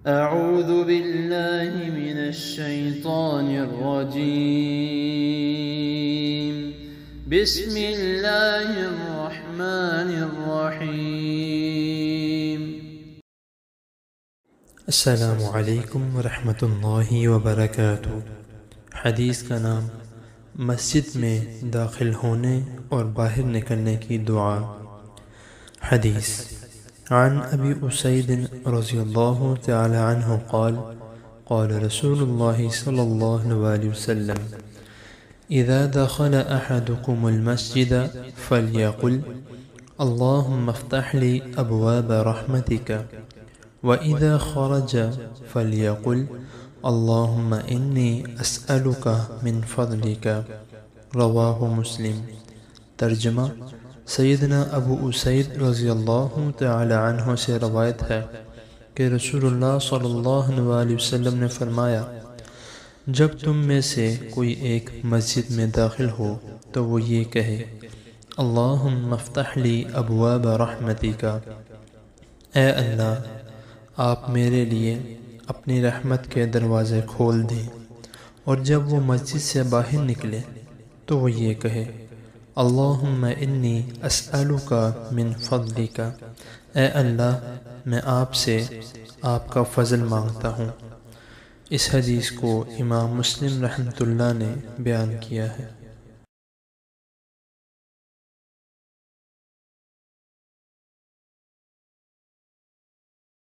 أعوذ بالله من الشيطان الرجيم بسم الله الرحمن الرحيم السلام علیکم ورحمۃ اللہ وبرکاتہ۔ حدیث کا نام مسجد میں داخل ہونے اور باہر نکلنے کی دعا۔ حدیث عن ابی اسید رضی اللہ تعالی عنہ قال قال رسول اللہ صلی اللہ علیہ وسلم اذا دخل احدكم المسجد فليقل اللهم افتح لي ابواب رحمتك وإذا خرج فليقل اللهم إني أسألك من فضلك۔ رواہ مسلم۔ ترجمہ: سیدنا ابو اسید رضی اللہ تعالی عنہ سے روایت ہے کہ رسول اللہ صلی اللہ علیہ وسلم نے فرمایا، جب تم میں سے کوئی ایک مسجد میں داخل ہو تو وہ یہ کہے، اللہم افتح لی ابواب رحمتک، اے اللہ آپ میرے لیے اپنی رحمت کے دروازے کھول دیں۔ اور جب وہ مسجد سے باہر نکلے تو وہ یہ کہے، اللہم انی اسألک من فضلک، اے اللہ میں آپ سے آپ کا فضل مانگتا ہوں۔ اس حدیث کو امام مسلم رحمۃ اللہ نے بیان کیا ہے۔